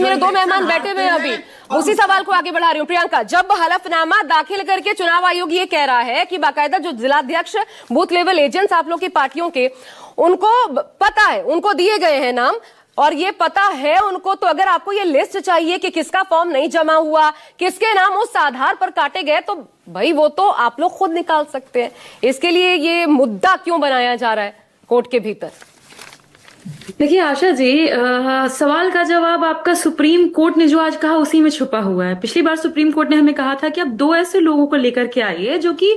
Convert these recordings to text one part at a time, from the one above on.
मेरे दो मेहमान बैठे हुए हैं अभी, उसी सवाल को आगे बढ़ा रही हूँ। प्रियंका, जब हलफनामा दाखिल करके चुनाव आयोग ये कह रहा है कि बाकायदा जो जिलाध्यक्ष बूथ लेवल एजेंट्स आप लोग की पार्टियों के, उनको पता है, उनको दिए गए हैं नाम और ये पता है उनको, तो अगर आपको ये लिस्ट चाहिए कि किसका फॉर्म नहीं जमा हुआ, किसके नाम उस आधार पर काटे गए, तो भाई वो तो आप लोग खुद निकाल सकते हैं। इसके लिए ये मुद्दा क्यों बनाया जा रहा है कोर्ट के भीतर? देखिए आशा जी, सवाल का जवाब आपका सुप्रीम कोर्ट ने जो आज कहा उसी में छुपा हुआ है। पिछली बार सुप्रीम कोर्ट ने हमें कहा था कि आप दो ऐसे लोगों को लेकर के आइए जो कि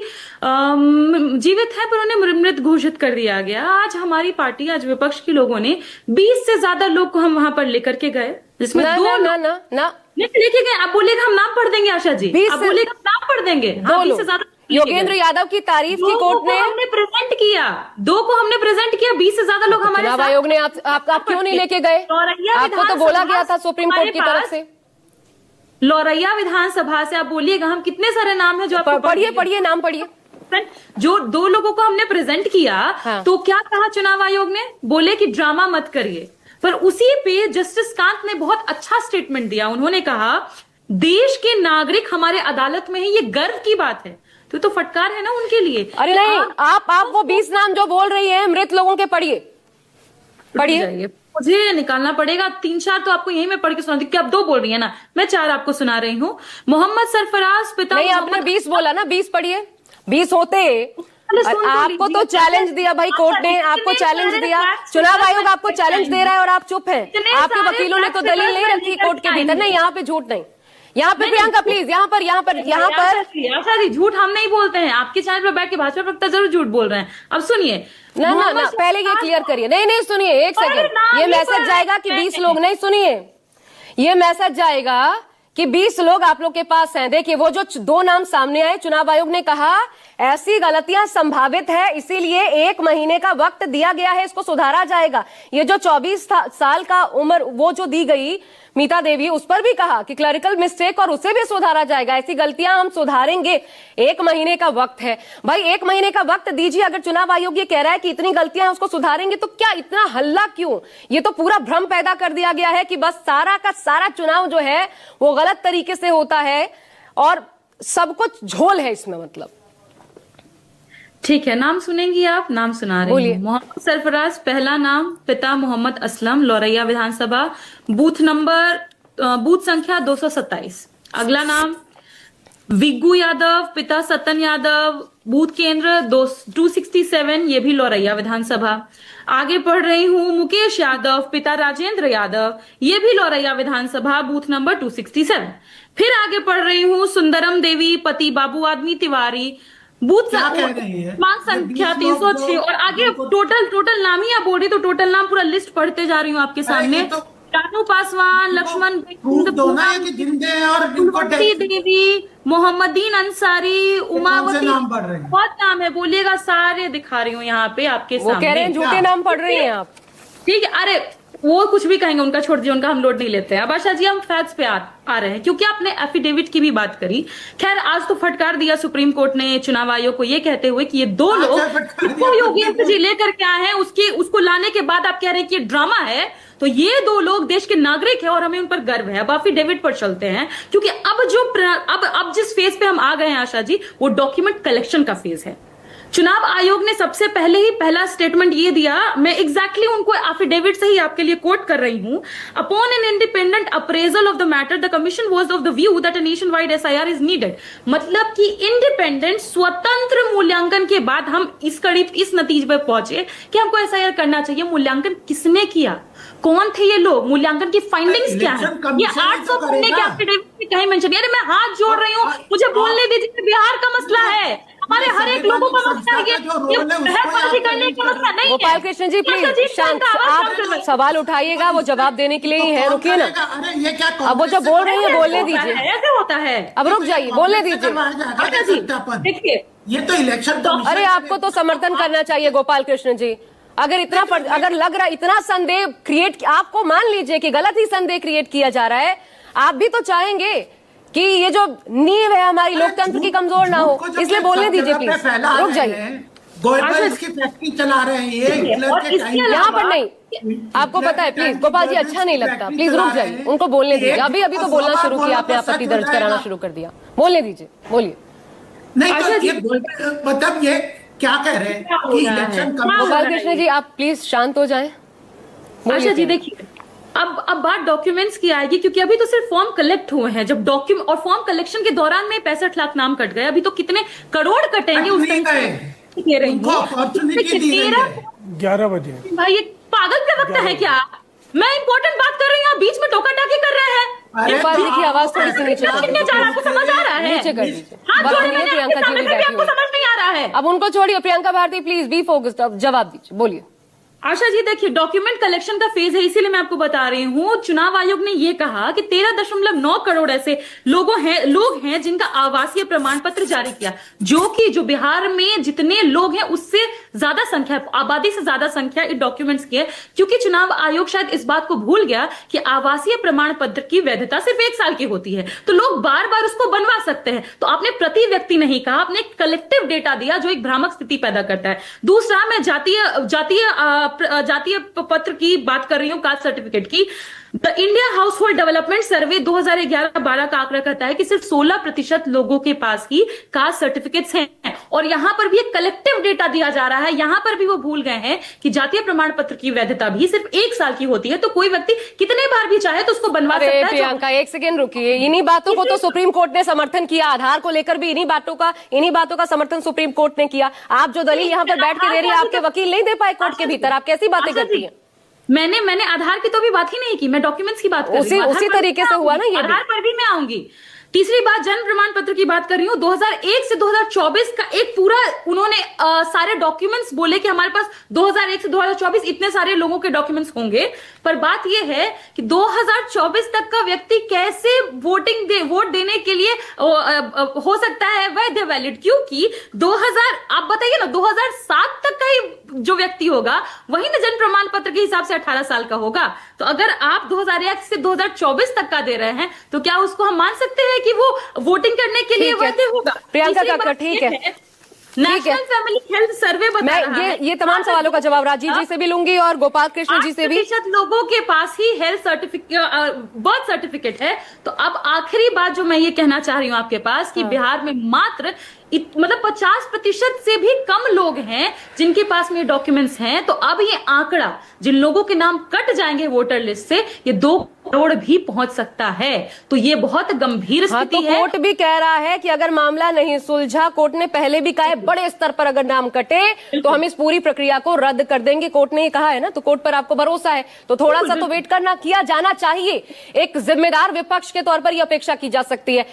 जीवित है पर उन्हें मृत घोषित कर दिया गया। आज हमारी पार्टी, आज विपक्ष के लोगों ने 20 से ज्यादा लोग को हम वहां पर लेकर के गए, जिसमें लेके गए। आप बोलेगा हम नाम पढ़ देंगे आशा जी, आप बोलेगा हम नाम पढ़ देंगे। 20 से ज्यादा योगेंद्र यादव की तारीफ की कोर्ट ने, हमने प्रेजेंट किया, 2 को हमने प्रेजेंट किया, 20 से ज्यादा लोग हमारे चुनाव आयोग ने आप क्यों नहीं लेके गए? आपको तो बोला गया था सुप्रीम कोर्ट की तरफ से। लौरैया विधानसभा से आप बोलिएगा हम कितने सारे नाम है जो आप पढ़िए नाम पढ़िए। जो 2 लोगों को हमने प्रेजेंट किया, तो क्या कहा चुनाव आयोग ने? बोले कि ड्रामा मत करिए। पर उसी पे जस्टिस कांत ने बहुत अच्छा स्टेटमेंट दिया। उन्होंने कहा देश के नागरिक हमारे अदालत में है, ये गर्व की बात है। तो फटकार है ना उनके लिए। अरे नहीं, आप वो 20 नाम जो बोल रही हैं मृत लोगों के पढ़िए। मुझे निकालना पड़ेगा 3-4 तो आपको यही मैं पढ़ के सुना दी, आप 2 बोल रही है ना, मैं 4 आपको सुना रही हूँ। मोहम्मद सरफराज पिता, नहीं आपने 20 बोला ना, 20 पढ़िए। 20 होते आपको तो चैलेंज दिया भाई कोर्ट ने, आपको चैलेंज दिया, चुनाव आयोग आपको चैलेंज दे रहा है और आप चुप हैं। आपके वकीलों ने तो दलील नहीं रखी कोर्ट के भीतर। नहीं, यहाँ पे झूठ नहीं, यहाँ पे प्रियंका प्लीज, यहाँ पर आशा जी झूठ हम नहीं बोलते हैं। आपके चैनल पर बैठ के भाजपा प्रवक्ता जरूर झूठ बोल रहे हैं। अब सुनिए ना, पहले ये क्लियर करिए। नहीं सुनिए, एक सेकंड, ये मैसेज जाएगा कि 20 लोग, नहीं सुनिए, ये मैसेज जाएगा कि 20 लोग आप लोग के पास हैं। देखिए वो जो 2 नाम सामने आए, चुनाव आयोग ने कहा ऐसी गलतियां संभावित है, इसीलिए 1 महीने का वक्त दिया गया है, इसको सुधारा जाएगा। ये जो 24 साल का उम्र वो जो दी गई मीता देवी, उस पर भी कहा कि क्लरिकल मिस्टेक और उसे भी सुधारा जाएगा, ऐसी गलतियां हम सुधारेंगे। 1 महीने का वक्त है भाई, 1 महीने का वक्त दीजिए। अगर चुनाव आयोग ये कह रहा है कि इतनी गलतियां उसको सुधारेंगे, तो क्या इतना हल्ला क्यों? ये तो पूरा भ्रम पैदा कर दिया गया है कि बस सारा का सारा चुनाव जो है वो गलत तरीके से होता है और सब कुछ झोल है इसमें, मतलब। ठीक है, नाम सुनेंगी आप? नाम सुना रही हूँ। मोहम्मद सरफराज पहला नाम, पिता मोहम्मद असलम, लौरैया विधानसभा, बूथ संख्या 227। अगला नाम विग्गू यादव, पिता सतन यादव, बूथ केंद्र 267, ये भी लौरैया विधानसभा। आगे पढ़ रही हूँ मुकेश यादव, पिता राजेंद्र यादव, ये भी लौरैया विधानसभा, बूथ नंबर 267। फिर आगे पढ़ रही हूँ सुंदरम देवी, पति बाबू आदमी तिवारी, बूथ संख्या 306। और आगे टोटल नाम ही आप बोल रही, तो टोटल नाम पूरा लिस्ट पढ़ते जा रही हूँ आपके सामने। रानू पासवान, लक्ष्मण देवी, मोहम्मदीन अंसारी, उमावती, बहुत नाम है, बोलिएगा सारे दिखा रही हूँ यहाँ पे आपके सामने। वो कह रहे हैं झूठे नाम पढ़ रही हैं आप। ठीक है, अरे वो कुछ भी कहेंगे, उनका छोड़ दिए, उनका हम लोड नहीं लेते हैं। अब आशा जी हम फैक्ट्स पे आ रहे हैं, क्योंकि आपने एफिडेविट की भी बात करी। खैर आज तो फटकार दिया सुप्रीम कोर्ट ने चुनाव आयोग को, ये कहते हुए कि ये 2 लोग योगेंद्र जी लेकर के आए हैं, उसको लाने के बाद आप कह रहे हैं कि ये ड्रामा है। तो ये 2 लोग देश के नागरिक है और हमें उन पर गर्व है। अब एफिडेविट पर चलते हैं, क्योंकि अब जिस फेज पे हम आ गए हैं आशा जी, वो डॉक्यूमेंट कलेक्शन का फेज है। चुनाव आयोग ने सबसे पहले ही पहला स्टेटमेंट ये दिया, मैं एग्जैक्टली उनको एफिडेविट से ही आपके लिए कोट कर रही हूं। Upon an independent appraisal of the matter, the commission was of the view that a nation wide SIR is needed. मतलब कि इंडिपेंडेंट स्वतंत्र मूल्यांकन के बाद हम इस नतीजे पर पहुंचे कि हमको एसआईआर करना चाहिए। मूल्यांकन किसने किया, कौन थे ये लोग, मूल्यांकन की फाइंडिंग्स क्या है, ये 800 पन्ने के एफिडेविट में कहीं मेंशन। अरे मैं हाथ जोड़ रही हूँ, मुझे बोलने दीजिए। बिहार का मसला है, हमारे हर एक लोगों का मसला है, करने का मसला नहीं है। गोपाल कृष्ण जी प्लीज शांत, आप सवाल उठाइएगा, वो जवाब देने के लिए ही है, रुकिए ना। अब वो जो बोल रही है बोलने दीजिए, ऐसे होता है। अब रुक जाइए, बोलने दीजिए। देखिए ये तो इलेक्शन, अरे आपको तो समर्थन करना चाहिए गोपाल कृष्ण जी। अगर लग रहा इतना संदेह क्रिएट, आपको मान लीजिए कि गलत ही संदेह क्रिएट किया जा रहा है, आप भी तो चाहेंगे कि ये जो नींव है हमारी लोकतंत्र की कमजोर ना हो, इसलिए बोलने दीजिए प्लीज। रुक जाइए, गोयबल्स की फैक्ट्री चला रहे हैं ये हिटलर और के इसके टाइम यहाँ पर अलावा- नहीं, आपको पता है, प्लीज गोपाल जी, अच्छा नहीं लगता, प्लीज रुक जाइए, उनको बोलने दीजिए। अभी अभी तो बोलना शुरू किया आपने, आपत्ति दर्ज कराना शुरू कर दिया, बोलने दीजिए, बोलिए। नहीं आशा तो जी- ये मतलब ये क्या कह रहे हैं क्या हो कि रहा है? इलेक्शन हाँ, गोपाल कृष्ण जी, आप प्लीज शांत हो जाएं। आशा जी देखिए, अब बात डॉक्यूमेंट्स की आएगी, क्योंकि अभी तो सिर्फ फॉर्म कलेक्ट हुए हैं। जब डॉक्यूमेंट और फॉर्म कलेक्शन के दौरान में 65 लाख नाम कट गए, अभी तो कितने करोड़ कटेंगे उस नहीं तरीके गए। से कह रही उनको हूँ। अपॉर्चुनिटी दी गई है। 11 बजे। भाई ये पागल का वक्त है क्या? मैं इंपॉर्टेंट बात कर रही हूँ, आप बीच में टोका टाकी कर रहे हैं। अरे गोपाल जी की आवाज थोड़ी सी नीचे कर कितने दीजिए, चार आपको समझ आ रहा है? नीचे कर दीजिए। हाथ बात जोड़े सुनिए, मैंने प्रियंका आपके जी भी सामने, फिर भी बैठी आपको हुई समझ नहीं आ रहा है। अब उनको छोड़िए, Priyanka Bharti please be focused, अब जवाब दीजिए, बोलिए। आशा जी देखिए, डॉक्यूमेंट कलेक्शन का फेज है, इसीलिए मैं आपको बता रही हूँ। चुनाव आयोग ने यह कहा कि 13.9 करोड़ ऐसे लोग हैं जिनका आवासीय प्रमाण पत्र जारी किया, जो बिहार में जितने लोग हैं उससे ज्यादा संख्या, आबादी से ज्यादा संख्या इन डॉक्यूमेंट्स की है। क्योंकि चुनाव आयोग शायद इस बात को भूल गया कि आवासीय प्रमाण पत्र की वैधता सिर्फ 1 साल की होती है, तो लोग बार बार उसको बनवा सकते हैं। तो आपने प्रति व्यक्ति नहीं कहा, आपने कलेक्टिव डेटा दिया, जो एक भ्रामक स्थिति पैदा करता है। दूसरा, मैं जातीय पत्र की बात कर रही हूं, कास्ट सर्टिफिकेट की। The India household development survey 2011-12 का आंकड़ा कहता है कि सिर्फ 16% लोगों के पास ही कास्ट सर्टिफिकेट्स हैं, और यहां पर भी एक कलेक्टिव डेटा दिया जा रहा है। यहां पर भी वो भूल गए हैं कि जातीय प्रमाण पत्र की वैधता भी सिर्फ 1 साल की होती है, तो कोई व्यक्ति कितने बार भी चाहे तो उसको बनवा अरे सकता है। प्रियंका, एक सेकेंड रुकिए। इन्हीं बातों को तो सुप्रीम कोर्ट ने समर्थन किया, आधार को लेकर भी इन्हीं बातों का समर्थन सुप्रीम कोर्ट ने किया। आप जो दलील यहाँ पर बैठ के दे रही है, आपके वकील नहीं दे पाए कोर्ट के भीतर, आप कैसी बातें करती हैं? मैंने आधार की तो भी बात ही नहीं की, मैं डॉक्यूमेंट्स की बात कर रही हूँ। उसी आधार पर तरीके भी से मैं हुआ ना ये भी। आधार पर भी मैं आऊंगी। तीसरी बात, जन्म प्रमाण पत्र की बात कर रही हूँ। 2001 से 2024 का एक पूरा उन्होंने सारे डॉक्यूमेंट्स बोले कि हमारे पास 2001 से 2024 इतने सारे लोगों के डॉक्यूमेंट्स होंगे, पर बात यह है कि 2024 तक का व्यक्ति कैसे वोट देने के लिए हो सकता है वैध वैलिड, क्योंकि 2000 आप बताइए ना, 2007 तक का ही जो व्यक्ति होगा वही ना जन्म प्रमाण पत्र के हिसाब से 18 साल का होगा। तो अगर आप 2001 से 2024 तक का दे रहे हैं, तो क्या उसको हम मान सकते हैं कि वो वोटिंग करने के लिए ठीक है। वैध होगा? प्रियंका तीसरी काका, बात ठीक ये है। नेशनल फैमिली हेल्थ सर्वे बता मैं रहा है ये तमाम सवालों का जवाब राजीव जी से भी लूंगी और गोपाल कृष्ण जी से भी। 8% लोगों के पास ही हेल्थ सर्टिफिकेट, बर्थ सर्टिफिकेट है। तो अब आखिरी बात जो मैं ये कहना चाह रही हूँ आपके पास कि बिहार में मात्र मतलब 50% से भी कम लोग हैं जिनके पास में डॉक्यूमेंट्स हैं। तो अब ये आंकड़ा, जिन लोगों के नाम कट जाएंगे वोटर लिस्ट से, ये 2 करोड़ भी पहुंच सकता है। तो ये बहुत गंभीर स्थिति है। कोर्ट भी कह रहा है कि अगर मामला नहीं सुलझा, कोर्ट ने पहले भी कहा है बड़े स्तर पर अगर नाम कटे तो हम इस पूरी प्रक्रिया को रद्द कर देंगे। कोर्ट ने ये कहा है ना, तो कोर्ट पर आपको भरोसा है, तो थोड़ा सा तो वेट करना किया जाना चाहिए। एक जिम्मेदार विपक्ष के तौर पर यह अपेक्षा की जा सकती है।